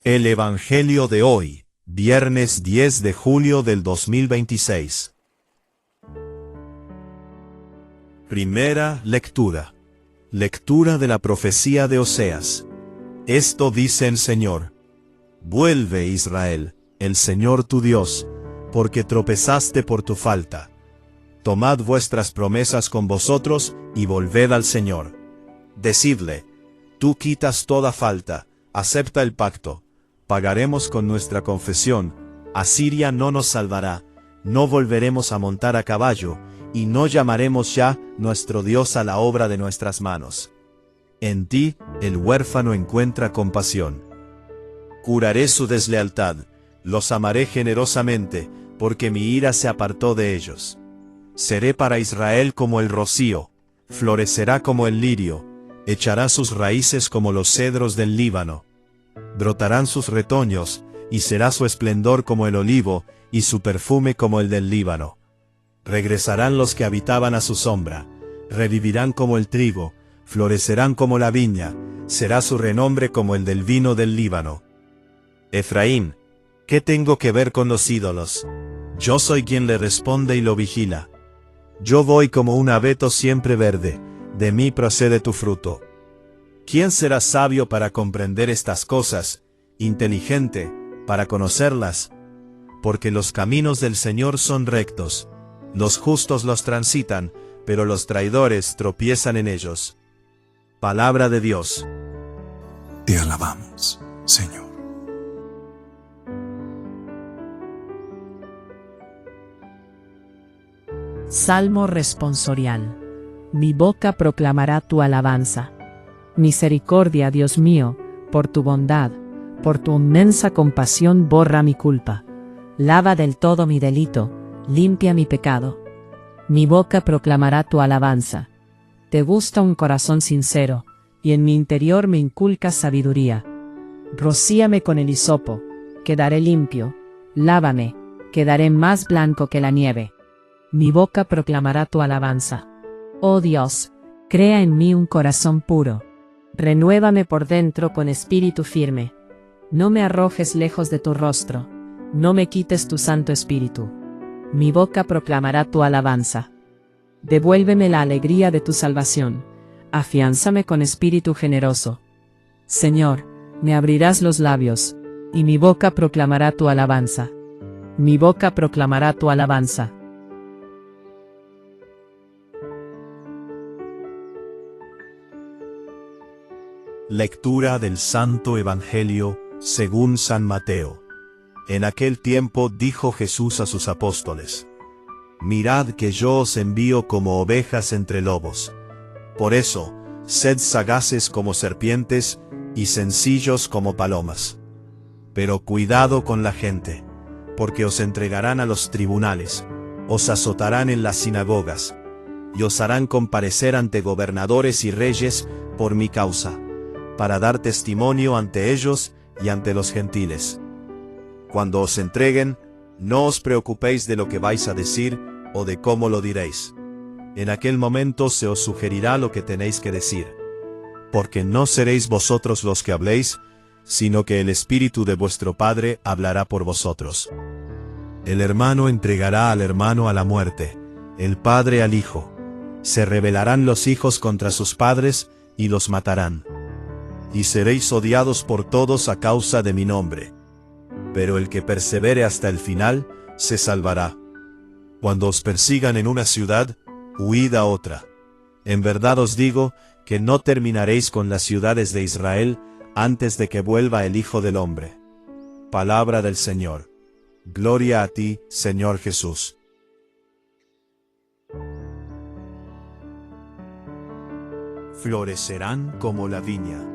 El Evangelio de hoy, viernes 10 de julio del 2026. Primera lectura. Lectura de la profecía de Oseas. Esto dice el Señor. Vuelve, Israel, el Señor tu Dios, porque tropezaste por tu falta. Tomad vuestras promesas con vosotros y volved al Señor. Decidle, tú quitas toda falta, acepta el pacto. Pagaremos con nuestra confesión, Asiria no nos salvará, no volveremos a montar a caballo, y no llamaremos ya nuestro Dios a la obra de nuestras manos. En ti, el huérfano encuentra compasión. Curaré su deslealtad, los amaré generosamente, porque mi ira se apartó de ellos. Seré para Israel como el rocío, florecerá como el lirio, echará sus raíces como los cedros del Líbano. Brotarán sus retoños, y será su esplendor como el olivo, y su perfume como el del Líbano. Regresarán los que habitaban a su sombra, revivirán como el trigo, florecerán como la viña, será su renombre como el del vino del Líbano. Efraín, ¿qué tengo que ver con los ídolos? Yo soy quien le responde y lo vigila. Yo voy como un abeto siempre verde, de mí procede tu fruto. ¿Quién será sabio para comprender estas cosas, inteligente, para conocerlas? Porque los caminos del Señor son rectos, los justos los transitan, pero los traidores tropiezan en ellos. Palabra de Dios. Te alabamos, Señor. Salmo responsorial. Mi boca proclamará tu alabanza. Misericordia, Dios mío, por tu bondad, por tu inmensa compasión borra mi culpa. Lava del todo mi delito, limpia mi pecado. Mi boca proclamará tu alabanza. Te gusta un corazón sincero, y en mi interior me inculcas sabiduría. Rocíame con el hisopo, quedaré limpio. Lávame, quedaré más blanco que la nieve. Mi boca proclamará tu alabanza. Oh Dios, crea en mí un corazón puro. Renuévame por dentro con espíritu firme. No me arrojes lejos de tu rostro, no me quites tu Santo Espíritu. Mi boca proclamará tu alabanza. Devuélveme la alegría de tu salvación, afiánzame con espíritu generoso. Señor, me abrirás los labios, y mi boca proclamará tu alabanza. Mi boca proclamará tu alabanza. Lectura del Santo Evangelio según San Mateo. En aquel tiempo dijo Jesús a sus apóstoles: Mirad que yo os envío como ovejas entre lobos. Por eso, sed sagaces como serpientes y sencillos como palomas. Pero cuidado con la gente, porque os entregarán a los tribunales, os azotarán en las sinagogas, y os harán comparecer ante gobernadores y reyes por mi causa, para dar testimonio ante ellos y ante los gentiles. Cuando os entreguen, no os preocupéis de lo que vais a decir o de cómo lo diréis. En aquel momento se os sugerirá lo que tenéis que decir. Porque no seréis vosotros los que habléis, sino que el Espíritu de vuestro Padre hablará por vosotros. El hermano entregará al hermano a la muerte, el padre al hijo. Se rebelarán los hijos contra sus padres y los matarán. Y seréis odiados por todos a causa de mi nombre. Pero el que persevere hasta el final, se salvará. Cuando os persigan en una ciudad, huid a otra. En verdad os digo que no terminaréis con las ciudades de Israel antes de que vuelva el Hijo del Hombre. Palabra del Señor. Gloria a ti, Señor Jesús. Florecerán como la viña.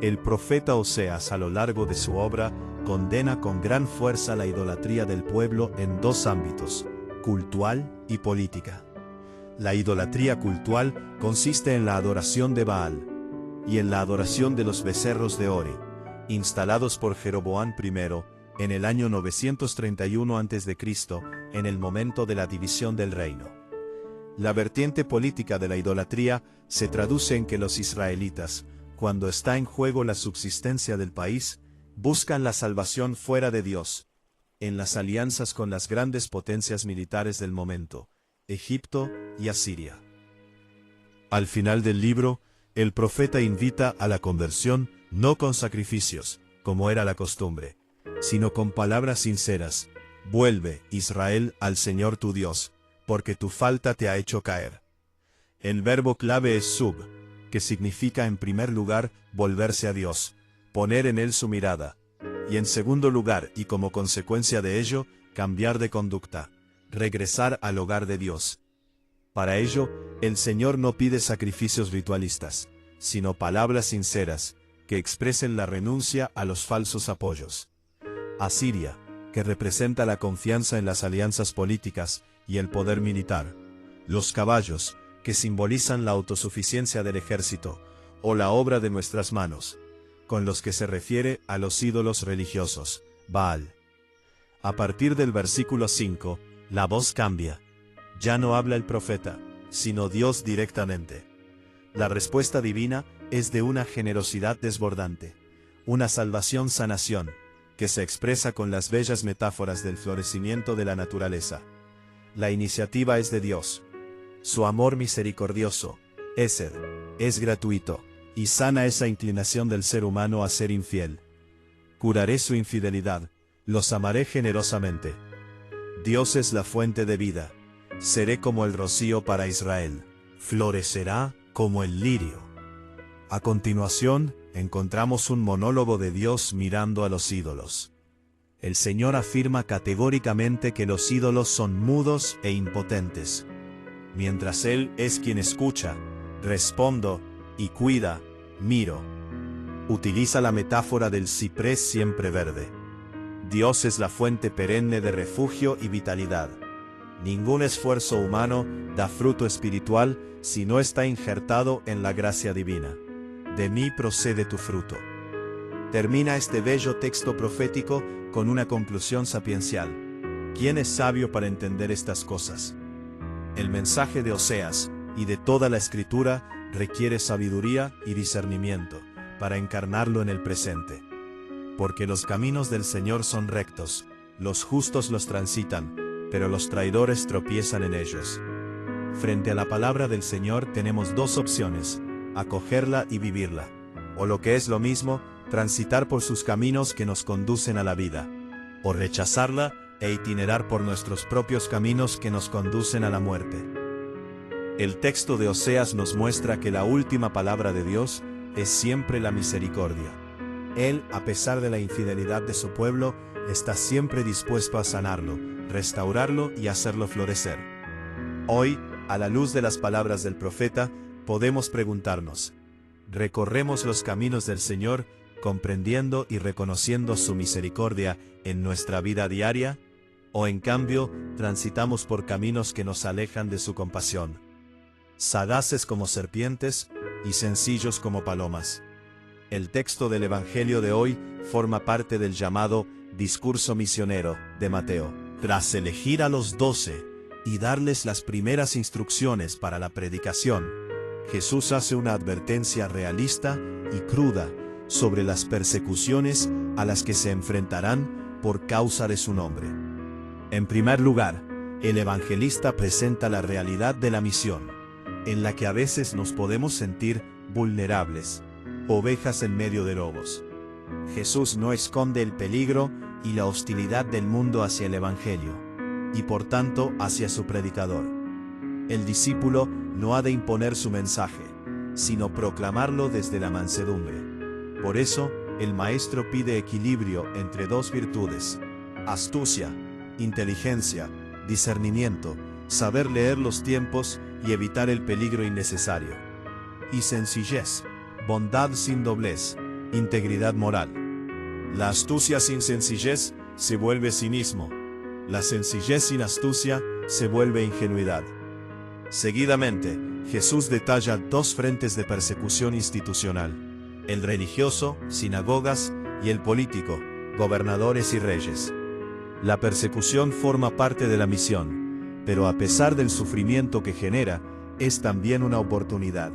El profeta Oseas, a lo largo de su obra, condena con gran fuerza la idolatría del pueblo en dos ámbitos: cultual y política. La idolatría cultual consiste en la adoración de Baal y en la adoración de los becerros de Ore, instalados por Jeroboam I en el año 931 a.C., en el momento de la división del reino. La vertiente política de la idolatría se traduce en que los israelitas, cuando está en juego la subsistencia del país, Buscan la salvación fuera de Dios, en las alianzas con las grandes potencias militares del momento, Egipto y Asiria. Al final del libro, el profeta invita a la conversión no con sacrificios, como era la costumbre, sino con palabras sinceras. Vuelve, Israel, al Señor tu Dios, porque tu falta te ha hecho caer. El verbo clave es sub, que significa en primer lugar volverse a Dios, poner en Él su mirada, y en segundo lugar, y como consecuencia de ello, cambiar de conducta, regresar al hogar de Dios. Para ello, el Señor no pide sacrificios ritualistas, sino palabras sinceras, que expresen la renuncia a los falsos apoyos. Asiria, que representa la confianza en las alianzas políticas y el poder militar. Los caballos, que simbolizan la autosuficiencia del ejército, o la obra de nuestras manos, con los que se refiere a los ídolos religiosos, Baal. A partir del versículo 5, la voz cambia. Ya no habla el profeta, sino Dios directamente. La respuesta divina es de una generosidad desbordante, una salvación-sanación, que se expresa con las bellas metáforas del florecimiento de la naturaleza. La iniciativa es de Dios. Su amor misericordioso, Esed, es gratuito, y sana esa inclinación del ser humano a ser infiel. Curaré su infidelidad, los amaré generosamente. Dios es la fuente de vida. Seré como el rocío para Israel. Florecerá como el lirio. A continuación, encontramos un monólogo de Dios mirando a los ídolos. El Señor afirma categóricamente que los ídolos son mudos e impotentes. Mientras Él es quien escucha, respondo, y cuida, miro. Utiliza la metáfora del ciprés siempre verde. Dios es la fuente perenne de refugio y vitalidad. Ningún esfuerzo humano da fruto espiritual si no está injertado en la gracia divina. De mí procede tu fruto. Termina este bello texto profético con una conclusión sapiencial. ¿Quién es sabio para entender estas cosas? El mensaje de Oseas y de toda la Escritura requiere sabiduría y discernimiento para encarnarlo en el presente. Porque los caminos del Señor son rectos, los justos los transitan, pero los traidores tropiezan en ellos. Frente a la palabra del Señor tenemos dos opciones: acogerla y vivirla, o lo que es lo mismo, transitar por sus caminos que nos conducen a la vida, o rechazarla e itinerar por nuestros propios caminos que nos conducen a la muerte. El texto de Oseas nos muestra que la última palabra de Dios es siempre la misericordia. Él, a pesar de la infidelidad de su pueblo, está siempre dispuesto a sanarlo, restaurarlo y hacerlo florecer. Hoy, a la luz de las palabras del profeta, podemos preguntarnos: ¿recorremos los caminos del Señor, comprendiendo y reconociendo su misericordia en nuestra vida diaria? ¿O en cambio, transitamos por caminos que nos alejan de su compasión? Sagaces como serpientes y sencillos como palomas. El texto del Evangelio de hoy forma parte del llamado discurso misionero de Mateo. Tras elegir a los 12 y darles las primeras instrucciones para la predicación, Jesús hace una advertencia realista y cruda sobre las persecuciones a las que se enfrentarán por causa de su nombre. En primer lugar, el evangelista presenta la realidad de la misión, en la que a veces nos podemos sentir vulnerables, ovejas en medio de lobos. Jesús no esconde el peligro y la hostilidad del mundo hacia el Evangelio, y por tanto hacia su predicador. El discípulo no ha de imponer su mensaje, sino proclamarlo desde la mansedumbre. Por eso, el Maestro pide equilibrio entre dos virtudes: astucia, inteligencia, discernimiento, saber leer los tiempos y evitar el peligro innecesario. Y sencillez, bondad sin doblez, integridad moral. La astucia sin sencillez se vuelve cinismo. La sencillez sin astucia se vuelve ingenuidad. Seguidamente, Jesús detalla dos frentes de persecución institucional: el religioso, sinagogas, y el político, gobernadores y reyes. La persecución forma parte de la misión, pero a pesar del sufrimiento que genera, es también una oportunidad.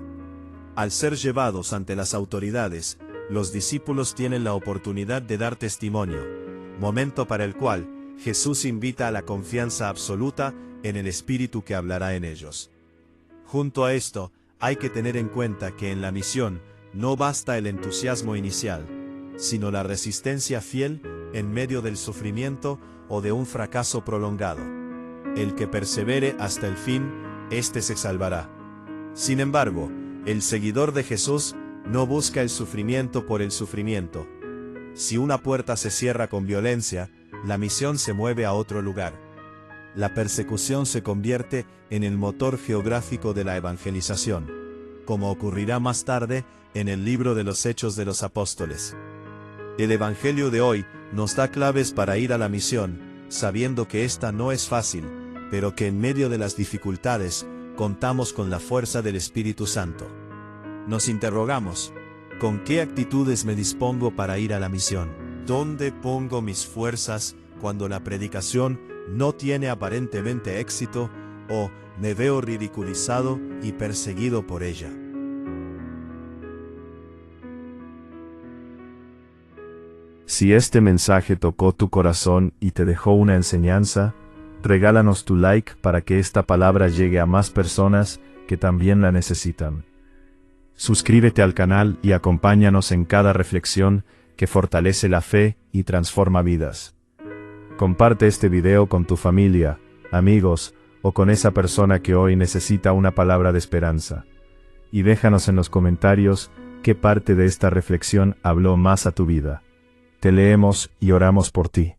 Al ser llevados ante las autoridades, los discípulos tienen la oportunidad de dar testimonio, momento para el cual Jesús invita a la confianza absoluta en el Espíritu que hablará en ellos. Junto a esto, hay que tener en cuenta que en la misión no basta el entusiasmo inicial, sino la resistencia fiel en medio del sufrimiento o de un fracaso prolongado. El que persevere hasta el fin, éste se salvará. Sin embargo, el seguidor de Jesús no busca el sufrimiento por el sufrimiento. Si una puerta se cierra con violencia, la misión se mueve a otro lugar. La persecución se convierte en el motor geográfico de la evangelización, como ocurrirá más tarde en el libro de los Hechos de los Apóstoles. El Evangelio de hoy nos da claves para ir a la misión, sabiendo que esta no es fácil, pero que en medio de las dificultades, contamos con la fuerza del Espíritu Santo. Nos interrogamos, ¿con qué actitudes me dispongo para ir a la misión? ¿Dónde pongo mis fuerzas cuando la predicación no tiene aparentemente éxito o me veo ridiculizado y perseguido por ella? Si este mensaje tocó tu corazón y te dejó una enseñanza, regálanos tu like para que esta palabra llegue a más personas que también la necesitan. Suscríbete al canal y acompáñanos en cada reflexión que fortalece la fe y transforma vidas. Comparte este video con tu familia, amigos o con esa persona que hoy necesita una palabra de esperanza. Y déjanos en los comentarios qué parte de esta reflexión habló más a tu vida. Te leemos y oramos por ti.